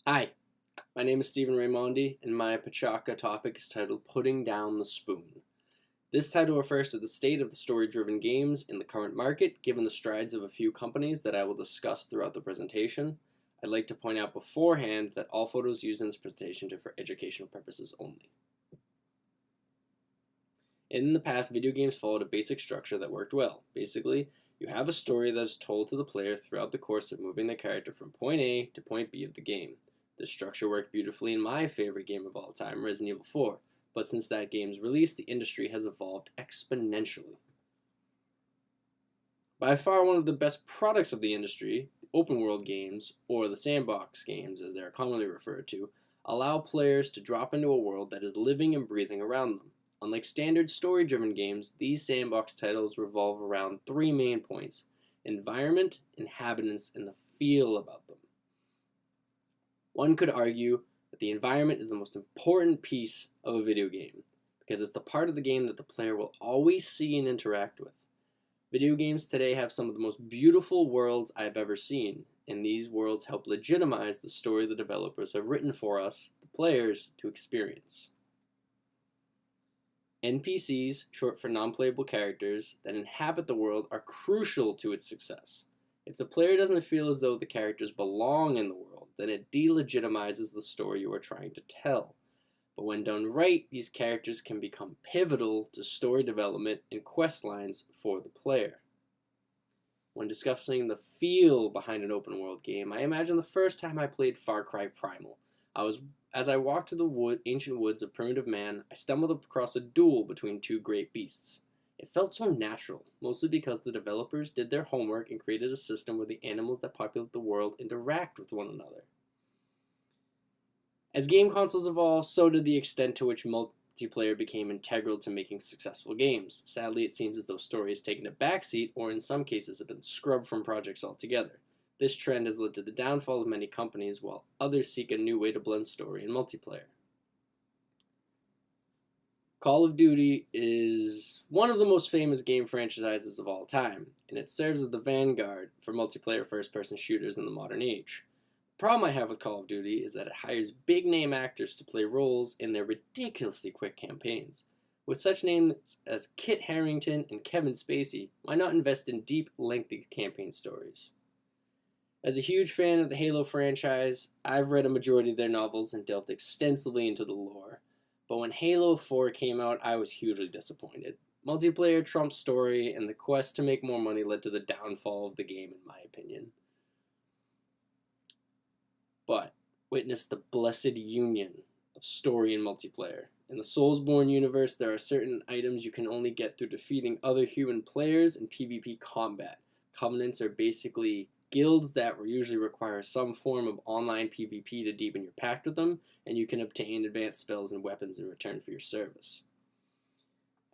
Hi, my name is Stephen Raimondi, and my PechaKucha topic is titled Putting Down the Spoon. This title refers to the state of the story-driven games in the current market, given the strides of a few companies that I will discuss throughout the presentation. I'd like to point out beforehand that all photos used in this presentation are for educational purposes only. In the past, video games followed a basic structure that worked well. Basically, you have a story that is told to the player throughout the course of moving the character from point A to point B of the game. This structure worked beautifully in my favorite game of all time, Resident Evil 4, but since that game's release, the industry has evolved exponentially. By far one of the best products of the industry, open world games, or the sandbox games as they are commonly referred to, allow players to drop into a world that is living and breathing around them. Unlike standard story-driven games, these sandbox titles revolve around three main points: environment, inhabitants, and the feel about them. One could argue that the environment is the most important piece of a video game, because it's the part of the game that the player will always see and interact with. Video games today have some of the most beautiful worlds I've ever seen, and these worlds help legitimize the story the developers have written for us, the players, to experience. NPCs, short for non-playable characters, that inhabit the world are crucial to its success. If the player doesn't feel as though the characters belong in the world, then it delegitimizes the story you are trying to tell. But when done right, these characters can become pivotal to story development and quest lines for the player. When discussing the feel behind an open world game, I imagine the first time I played Far Cry Primal. As I walked through the ancient woods of primitive man, I stumbled across a duel between two great beasts. It felt so natural, mostly because the developers did their homework and created a system where the animals that populate the world interact with one another. As game consoles evolved, so did the extent to which multiplayer became integral to making successful games. Sadly, it seems as though story has taken a backseat, or in some cases have been scrubbed from projects altogether. This trend has led to the downfall of many companies, while others seek a new way to blend story and multiplayer. Call of Duty is one of the most famous game franchises of all time, and it serves as the vanguard for multiplayer first-person shooters in the modern age. The problem I have with Call of Duty is that it hires big-name actors to play roles in their ridiculously quick campaigns. With such names as Kit Harington and Kevin Spacey, why not invest in deep, lengthy campaign stories? As a huge fan of the Halo franchise, I've read a majority of their novels and delved extensively into the lore. But when Halo 4 came out, I was hugely disappointed. Multiplayer trumped story, and the quest to make more money led to the downfall of the game, in my opinion. But witness the blessed union of story and multiplayer. In the Soulsborne universe, there are certain items you can only get through defeating other human players in PvP combat. Covenants are basically guilds that usually require some form of online PvP to deepen your pact with them, and you can obtain advanced spells and weapons in return for your service.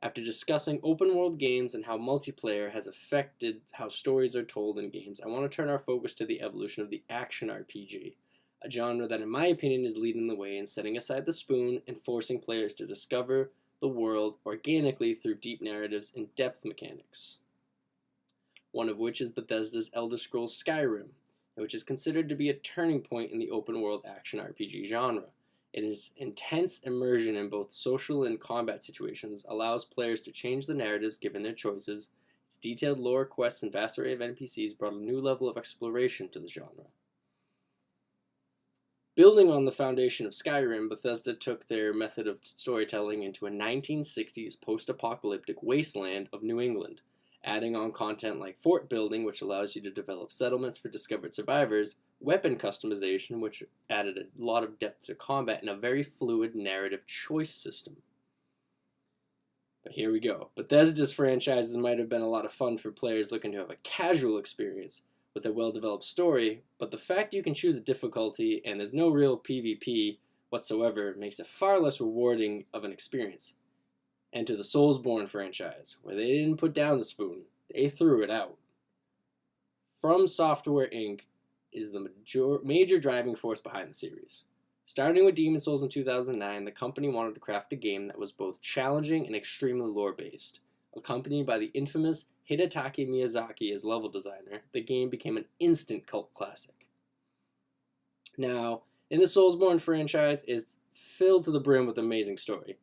After discussing open world games and how multiplayer has affected how stories are told in games, I want to turn our focus to the evolution of the action RPG, a genre that in my opinion is leading the way in setting aside the spoon and forcing players to discover the world organically through deep narratives and depth mechanics. One of which is Bethesda's Elder Scrolls Skyrim, which is considered to be a turning point in the open-world action RPG genre. Its intense immersion in both social and combat situations allows players to change the narratives given their choices. Its detailed lore, quests, and vast array of NPCs brought a new level of exploration to the genre. Building on the foundation of Skyrim, Bethesda took their method of storytelling into a 1960s post-apocalyptic wasteland of New England, adding on content like fort building, which allows you to develop settlements for discovered survivors, weapon customization, which added a lot of depth to combat, and a very fluid narrative choice system. But here we go. Bethesda's franchises might have been a lot of fun for players looking to have a casual experience with a well-developed story, but the fact you can choose a difficulty and there's no real PvP whatsoever makes it far less rewarding of an experience. Enter the Soulsborne franchise, where they didn't put down the spoon, they threw it out. From Software Inc. is the major driving force behind the series. Starting with Demon's Souls in 2009, the company wanted to craft a game that was both challenging and extremely lore-based. Accompanied by the infamous Hidetaka Miyazaki as level designer, the game became an instant cult classic. Now, In the Soulsborne franchise, it's filled to the brim with amazing story,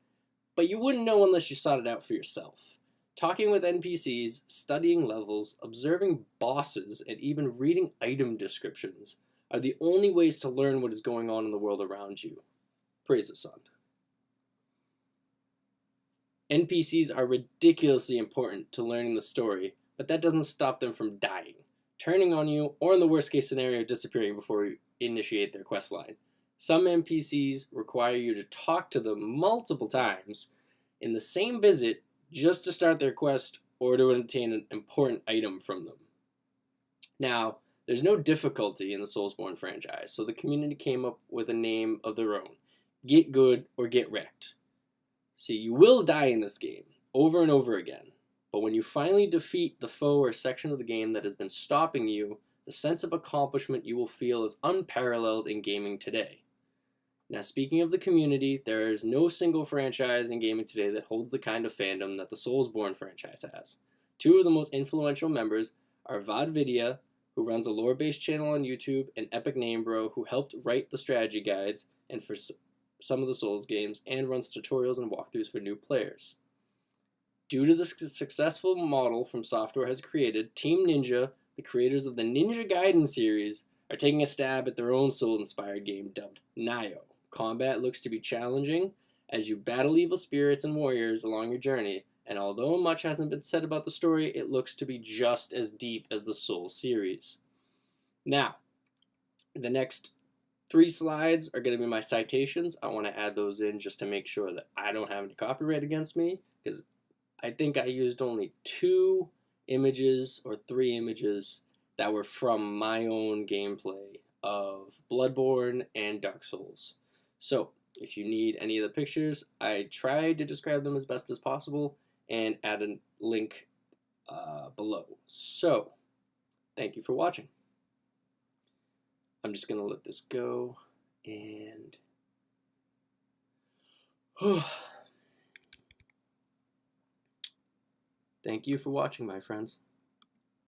but you wouldn't know unless you sought it out for yourself. Talking with NPCs, studying levels, observing bosses, and even reading item descriptions are the only ways to learn what is going on in the world around you. Praise the sun. NPCs are ridiculously important to learning the story, but that doesn't stop them from dying, turning on you, or in the worst case scenario, disappearing before you initiate their quest line. Some NPCs require you to talk to them multiple times in the same visit just to start their quest or to obtain an important item from them. Now, there's no difficulty in the Soulsborne franchise, so the community came up with a name of their own: Get Good or Get Wrecked. See, you will die in this game, over and over again, but when you finally defeat the foe or section of the game that has been stopping you, the sense of accomplishment you will feel is unparalleled in gaming today. Now, speaking of the community, there is no single franchise in gaming today that holds the kind of fandom that the Soulsborne franchise has. Two of the most influential members are VodVidya, who runs a lore-based channel on YouTube, and Epic Namebro, who helped write the strategy guides and for some of the Souls games, and runs tutorials and walkthroughs for new players. Due to the successful model From Software has created, Team Ninja, the creators of the Ninja Gaiden series, are taking a stab at their own soul-inspired game dubbed Nioh. Combat looks to be challenging as you battle evil spirits and warriors along your journey, and although much hasn't been said about the story, it looks to be just as deep as the Soul series. Now, the next 3 slides are going to be my citations. I want to add those in just to make sure that I don't have any copyright against me, because I think I used only 2 images or 3 images that were from my own gameplay of Bloodborne and Dark Souls. So, if you need any of the pictures, I tried to describe them as best as possible and add a link below. So, thank you for watching. I'm just going to let this go, and thank you for watching, my friends.